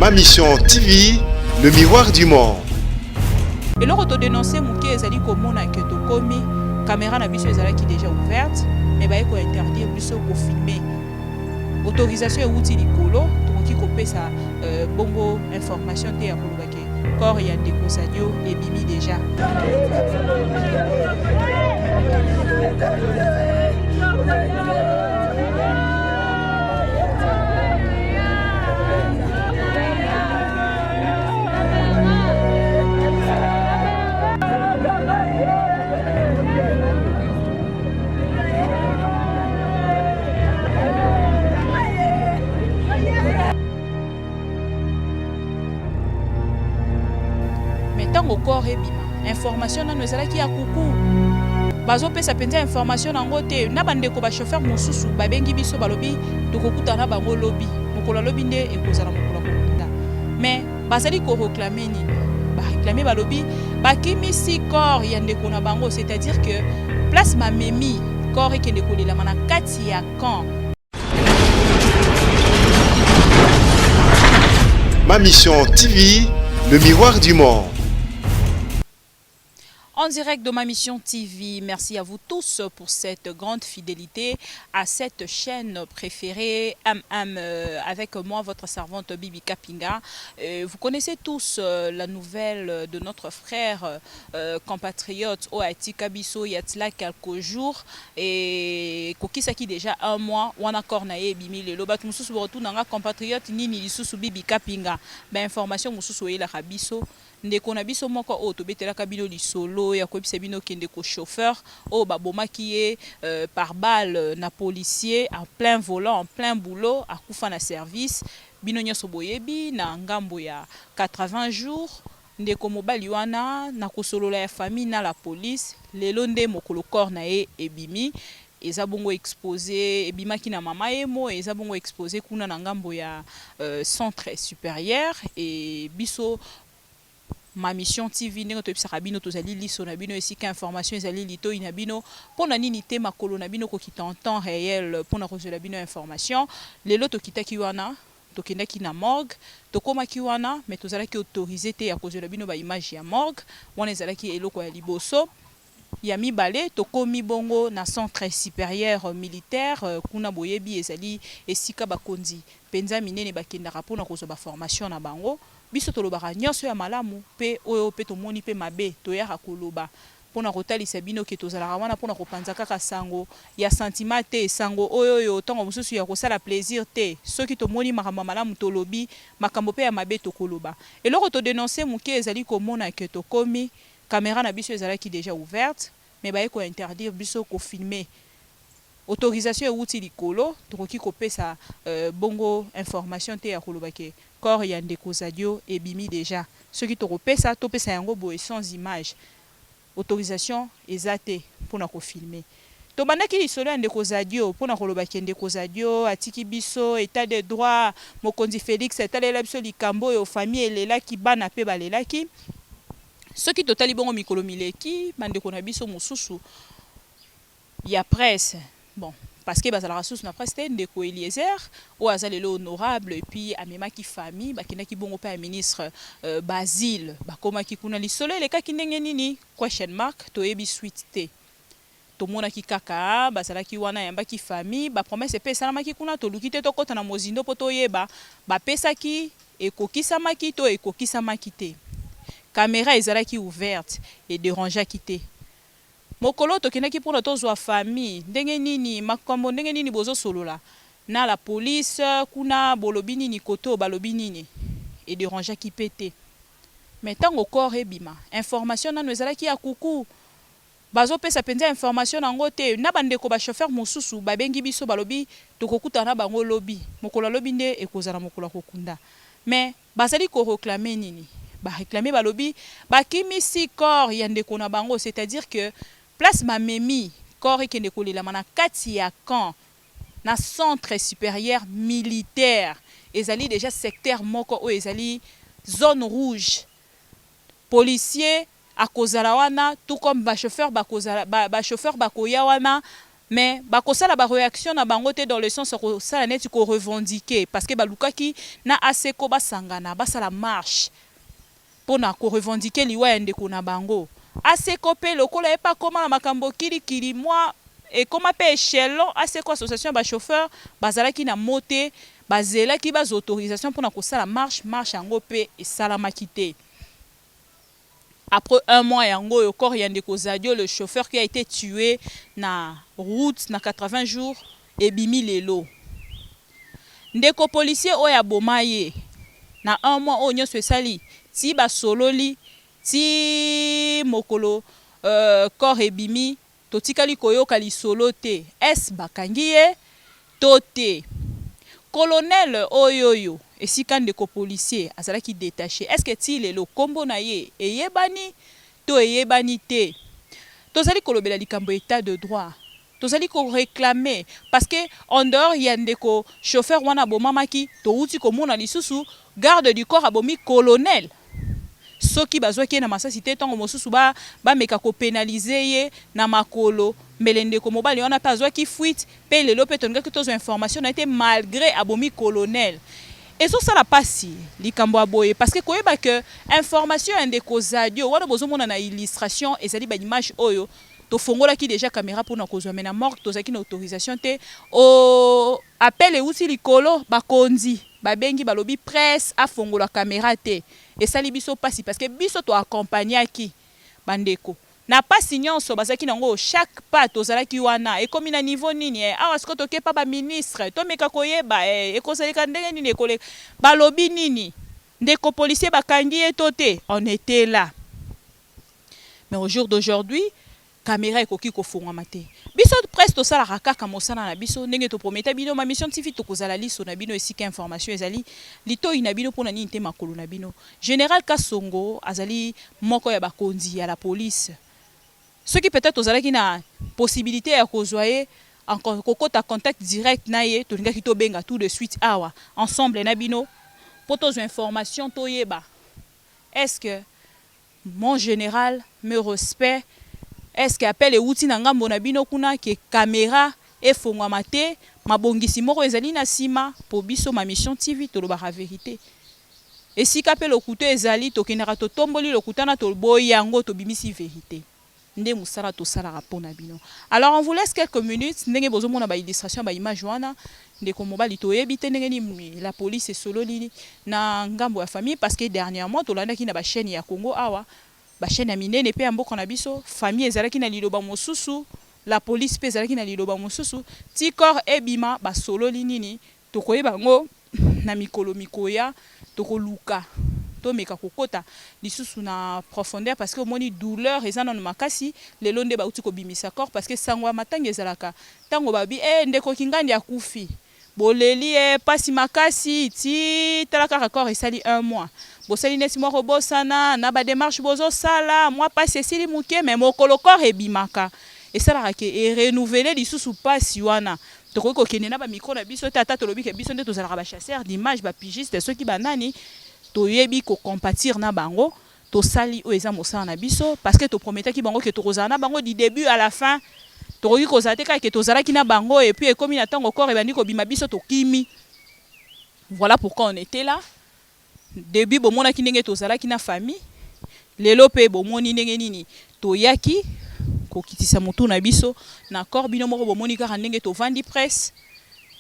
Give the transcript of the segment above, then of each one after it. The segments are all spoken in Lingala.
Ma mission TV, le miroir du monde. Et là, on a dénoncé que ezali komona que to komi caméra na biso ezala qui déjà ouverte, mais ba eko interdire biso ko filmer. Autorisation et outil likolo, to ki kopesa bongo information te ya kolobake. Corps ya ndeko Sadio et bimi déjà. Au corps et bima information na ezala ki ya kuku bazo pesa penza information nango te na bandeko ba chauffeur mosusu babengi biso balobi tokokuta na bango lobi mokolo lobi nde ekozala mokolo kokunda mais bazali ko réclamer nini ba réclamer balobi bakimisi corps ya ndeko na bango, c'est-à-dire que place mamemi corps ekende kolela mana kati ya camp. Ma mission TV, le miroir du monde. En direct de Ma Mission TV, merci à vous tous pour cette grande fidélité à cette chaîne préférée avec moi, votre servante Bibi Kapinga. Vous connaissez tous la nouvelle de notre frère compatriote Oati Kabiso Yatla quelques jours et Kokisaki déjà un mois ou en accord nae bimi le lobat mususu retour nanga compatriote nini lisusu Bibi Kapinga. Ben information mususu ela Kabiso ndeko na biso moko o to betela kabilo lisolo ya koyebisa bino kende ko chauffeur o babomaki ye par balle na policier en plein volant en plein boulot akufa na service bino nyoso boyebi na ngambo ya 80 jours ndeko mobali wana na kosolola ya famille na la police lelo nde mokolo corps na ye ebimi eza bongo exposé ebimaki na mama emo eza bongo exposé kuna na ngambo ya centre supérieur et biso Ma Mission TV ndenge toyebisaka bino tozali liso na bino esika information ezali lito ina bino pona nini te makolo na bino kokita en temps réel pona kozela bino information lelo tokitaki wana tokendaki na morgue tokomaki wana mais tozalaki autorisé te ya kozela bino ba image ya morgue wana ezalaki eloko ya liboso ya mibale tokomi bongo na centre supérieur militaire kuna boyebi ezali esika bakonzi penza minene bakendaka pona kozwa formation na bango biso tolobaka nyonso ya malamu pe oyo pe tomoni pe mabe toyaka koloba pona kotalisa bino ke tozalaka wana pona kopanza kaka sango ya sentiment te sango oyo tongo mosusu ya kosala plaisir te soki tomoni makambo malamu tolobi makambo pe ya mabe tokoloba eloko to dénoncer muke ezali komona ke tokomi caméra na biso ezalaki déjà ouverte mais ba eko interdire biso ko filmer. Autorisation et outil likolo tokoki kopesa bongo information te ya kolobake corps ya ndeko Sadio et bimi déjà ce qui tokopesa topesa yango boye sans image autorisation ezate pona ko filmer to bandaki lisolo ya ndeko Sadio pona kolobake ndeko Sadio atiki biso état de droit mokonzi Félix etalela biso likambo yo famille elelaki bana pe balelaki ce qui totali bongo mikolo mileki bandeko na biso mosusu ya presse. Bon, parce que bazala ressource na presse ndeko Eliezer ou azalelo honorable et puis amemaki famille bakinaki bongo pa ministre Basile bakomaki kuna lisolo le kaki ndenge nini question mark to ebi suite te to mona ki kaka bazalaki wana yambaki famille ba promesse pe salamaki kuna to lukite to kota na mozindo poto yeba ba pesaki ekokisamaki to ekokisamaki te caméra ezalaki ouverte et dérangeaki te mokolo tokendaki mpona tozwa famille ndenge nini makambo ndenge nini bozo solola na la police kuna bolobi nini koto balobi nini et dérangeaki pe te mais tango corps ebima information nano ezalaki ya kuku bazo pesa penza information nango te na bandeko ba chauffeur mosusu babengi biso balobi tokokuta na bango lobi mokolo lobi nde ekozala mokolo kokunda mais bazali ko réclamer nini ba réclamer balobi bakimisi corps ya ndeko na bango, c'est-à-dire que place mamemi corps ekende kolela mana kati ya camp na centre supérieur militaire ezali déjà secteur moko o ezali zone rouge policier akozala wana tout comme ba chauffeur bakozala ba chauffeur bakoya wana mais bakosala ba réaction na bango te dans le sens ko sala neti ko revendiquer parce que balukaki na aseko basangana basala marche pona ko revendiquer liwa ya ndeko na bango aseko pe lokola e pa koma na makambo kili moi et koma pe échelon aseko association ba chauffeur bazalaki na mote bazelaki baz autorisation pona ko sala marche yango pe esalamaki te. Après un mois, yango encore Yandeko Zadio, le chauffeur qui a été tué na route na 80 jours et bimi lelo. Ndeko policier oya bomaye na un mois o nyo sali ti ba sololi ti mokolo corps et bimi to tikali koyoka li solo te es bakangiye to te. Colonel oyoyo esika ndeko policier azalaki détaché est-ce que ti lelo kombo na ye eyebani to eyebani te tozali kolobela likambo état de droit tozali ko réclamer parce que en dehors ya ndeko chauffeur wana bomamaki to uti komona lisusu garde du corps abomi colonel soki bazwaki na masasi te ntango mosusu bameka kopénalize ye na makolo mbele ndeko mobali wana mpe azwaki fuite mpe lelo mpe tolingaki tozwa information na ete malgré abomi colonel ezosala pasi likambo ya boye parce que koyeba ke information ya ndeko Zadio wana bozomona na illustration ezali baimage oyo tofongolaki déjà caméra mpona kozwa me na morgue tozalaki na autorisation te o appel euti likolo bakonzi babengi balobi presse afongola caméra te esali biso pasi parce que biso to accompagnaki bandeko na pasi nyonso bazalaki nango chaque pas tozalaki wana ekomi na niveau nini awa siko tokepa ba ministre tomeka koyeba ekosalika ndenge nini ekole balobi nini ndeko policier bakangi ye to te on était là mais au jour d'aujourd'hui caméra ekoki kofungwama te biso presse tosalaka kaka mosala na biso ndenge toprometa bino ma mission TV tokozala liso na bino esika information ezali litoi na bino mpona nini te makolo na bino. Général Kasongo azali moko ya bakonzi ya la police ceux qui peut-être ozalaki na possibilité ya kozwa ye encore kokota contact direct na ye tolingaki tobenga tout de suite awa ensemble na bino po tozwa information toyeba est-ce que mon général me respecte. Est-ce que appelle outi na ngambo na bino kuna ke caméra efongwama te mabongisi moko ezali na sima po biso ma mission TV tolobaka vérité esika pe lokuto ezali tokendaka totomboli lokuta na tolboyi yango tobimisi vérité nde musala tosalaka mpona bino. Alors on vous laisse quelques minutes ndenge bozomona ba illustration ba image wana ndeko mobali toyebi te ndenge ni la police esololi na ngambo ya famille parce que dernièrement tolandaki na ba chaîne ya Congo awa ba chaîne ya minene pe mboka na biso famille ezalaki na liloba mosusu la police pe ezalaki na liloba mosusu ti corps ebima ba sololi nini tokoyeba ngo na mikolo mikoya tokoluka tomeka kokota lisusu na profondeur parce que omoni douleur eza nano makasi lelo nde bauti kobimisa corps parce que sangwa matanga ezalaka ntango babi ndeko kingandi akufi boleli pasi makasi ti talaka corps esali un mois bosali neti moko bosana na ba démarche bozo sala moi pasi esili muke mais mokolo corps ebimaka esalaka ke renouveler lisusu pasi wana tokoki kokende na ba micro na biso te ata tolobi ke biso nde tozalaka ba chasseur d'image ba pigiste soki banani toyebi ko compatir na bango tosali o eza mosala na biso parce que to prometaki bango ke tokozala na bango du début à la fin tokoki kozala te kaka ke tozalaki na bango et puis ekomi na ntango corps ebandi kobima biso tokimi. Voilà pourquoi on était là début bomonaki ndenge tozalaki na famille lelo pe bomoni ndenge nini toyaki kokitisa motu na biso na corps bino moko bomoni kaka ndenge tovandi presse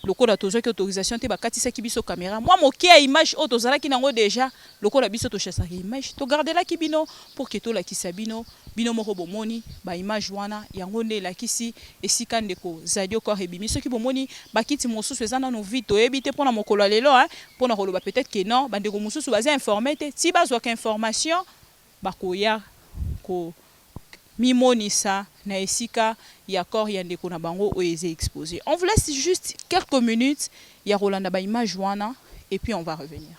lokola tozwaki autorisation te bakatisaki biso caméra moi moke ya image oyo tozalaki nango déjà lokola biso tochasaki image togardelaki bino pour ke tolakisa bino moko bomoni ba image wana yango nde elakisi esika ndeko Zadio corps ebimi soki bomoni bakiti mosusu eza nano vite toyebi te mpona mokolo lelo mpona koloba peut-être que non bandeko mosusu baza informé te ti bazwaka information bakoya ko mimonisa na esika ya corps ya ndeko na bango oyo exposé. On vous laisse juste quelques minutes ya rolanda ba image wana et puis on va revenir.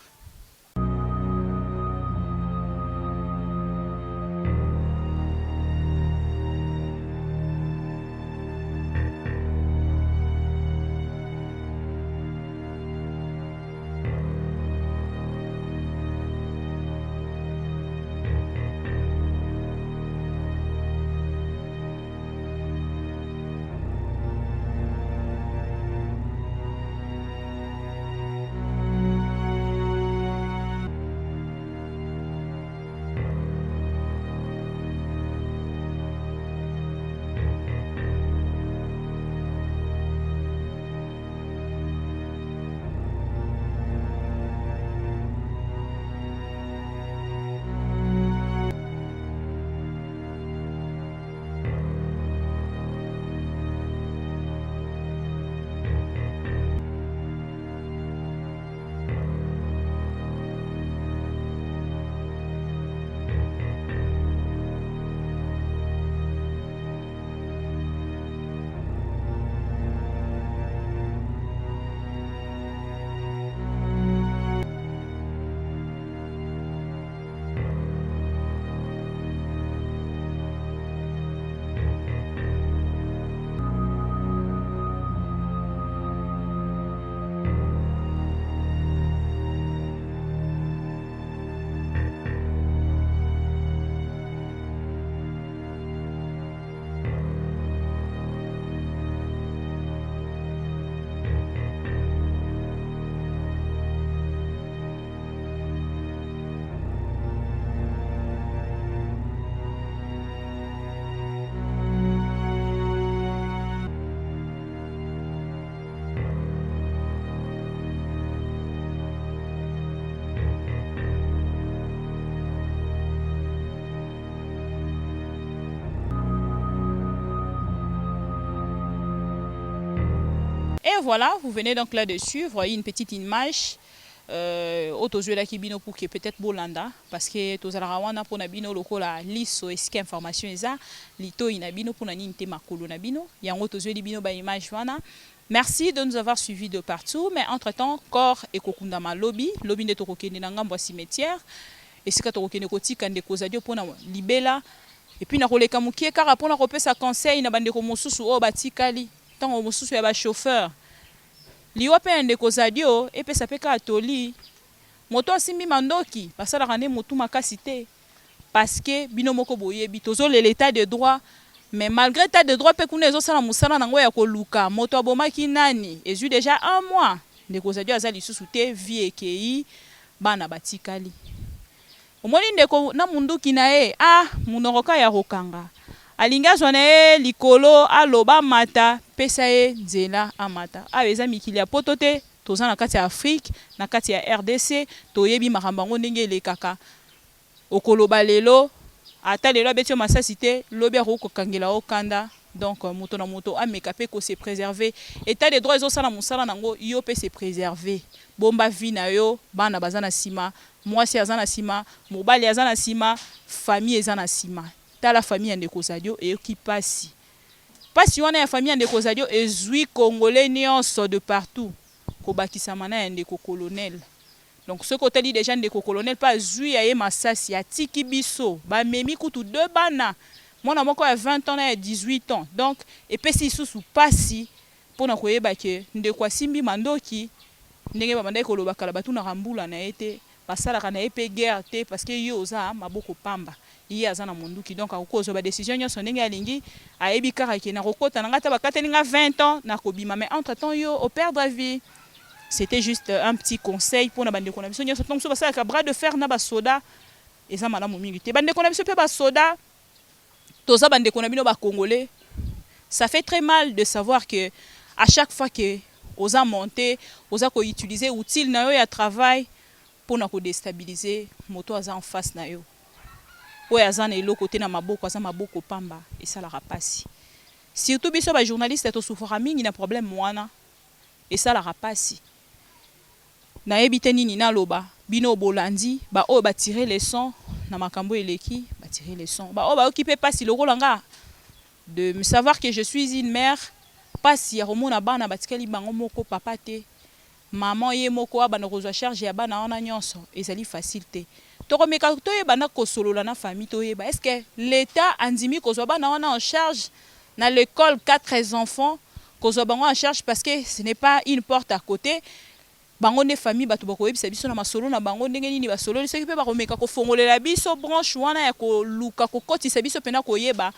voilà, vous venez donc là de suivre une petite image. Autozela qui bino pour que peut-être bolanda parce que tozala wana pour na bino lokola liso esika information eza lito ina bino pour na ninte makolo na bino yango tozeli bino ba image wana. Merci de nous avoir suivis de partout, mais entre-temps corps et kokundama lobby nde tokokende na ngambo cimetière esika tokokende kotika ndeko zadio pour na libela et puis na koleka mukie kara pour na kopesa conseil na bandeko mosusu o batikali tango mosusu ya ba chauffeur liwa pe ndeko zadio epesa pe ka toli moto asimbi mandoki basala kane motu makasi te parce que bino moko boyebi tozo l'état de droit mais malgré l'état de droit pe kuna ezo sala musala nango ya koluka moto abomaki nani ezu déjà un mois ndeko zadio azali susu te vie ekei bana batikali omoni ndeko na munduki na ye munoroka ya kokanga alingazwa na ye likolo aloba mata pesa ye nzela amata eza mikili ya poto te toza na kati ya Afrique na kati ya RDC toyebi makambo yango ndenge elekaka okoloba lelo ata lelo abeti yo masasi te lobi akokokangela okanda donc moto na moto ameka pe ko se préserver état de droit ezosala mosala nango yo pe se préserver bomba vi na yo bana baza na nsima mwasi aza na nsima mobali aza na nsima famille eza na nsima la famille ya ndeko zadio eyoki pasi wana ya famille ya ndeko zadio ezwi congolais nyonso de partout kobakisama na ya ndeko colonel donc ce côté li déjà ndeko colonel pas zwi ya ye masasi atiki biso bamemi kutu deux bana mwana moko ya 20 ans na ya 18 ans donc epesi isusu pasi mpona koyeba ke ndeko asimbi mandoki ndenge babandaki koloba kala batunaka mbula na ye te basalaka na ye pe guerre te parce que yo oza maboko pamba ye aza na monduki donc akokozwa ba décision nyonso ndenge alingi ayebi kaka ke na kokota na ngata bakatelinga 20 ans na kobima mais entre temps yo au perdre vie. C'était juste un petit conseil pour na bandeko na biso nyonso tonso basalaka bras de fer na basoda eza malamu mingi te bandeko na biso pe basoda toza bandeko na bino ba congolais. Ça fait très mal de savoir que à chaque fois que oza monter oza ko utiliser outil na yo ya travail pour na ko déstabiliser moto aza en face na yo oyo aza na eloko te na maboko aza maboko pamba esalaka pasi surtout biso ba journaliste tosufora mingi na problème wana esalaka pasi nayebi te nini naloba bino bolandi ba oyo batire leçon na makambo eleki batire leçon ba oyo baokipe pasi lokola nga de me savoir que je suis une mère pasi ya komona bana batikali bango moko papa te maman ye moko abana kozwa charge ya bana wana nyonso ezali facile te tokomeka toyeba na kosolola na famille toyeba est-ce que l'état andimi kozwa bana wana en charge na l'école 4 enfants kozwa bango en charge parce que ce n'est pas une porte à côté bango ne famille bato bakoyebisa biso na masolo na bango ndenge nini basolo soki pe bakomeka kofongolela biso branche wana ya koluka kokotisa biso pena koyeba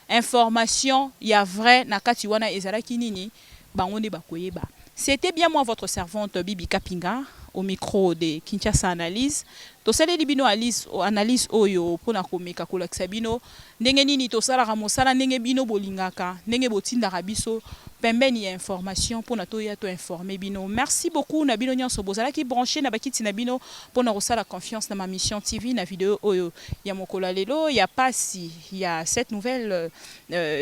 information ya vrai na kati wana ezalaki nini bango nde bakoyeba. C'était bien moi votre servante Bibi Kapinga au micro de Kinshasa Analyse. Tosale libino analyse oyo pona komeka kolakisa bino ndenge nini tosala ramosala ndenge bino bolingaka ndenge botindaka biso pembeni ya information pona toya to informer bino. Merci beaucoup na bino nyonso bozala ki branché na bakiti na bino pona kosala confiance na ma mission TV na vidéo oyo ya mokola lelo ya pasi ya cette nouvelle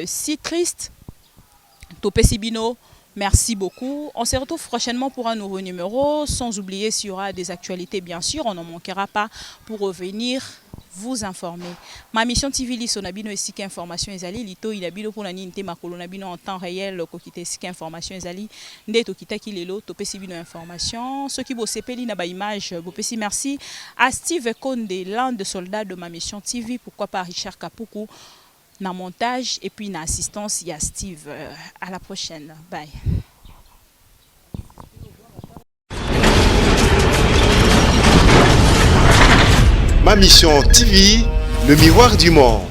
si triste topesi bino. Merci beaucoup. On se retrouve prochainement pour un nouveau numéro. Sans oublier s'il y aura des actualités, bien sûr. On n'en manquera pas pour revenir vous informer. Ma mission TV liso nabino esika information ezali lito inabino pour nani nte makolo nabino en temps réel ko kite esika information ezali ndeto kitaki lelo to pesi bino information ceux qui bo sepeli na ba image bo pesi merci à Steve Konde l'un des soldats de ma mission TV pourquoi pas Richard Kapuku na montage et puis na assistance il y a Steve. À la prochaine. Bye. Ma mission TV, le miroir du monde.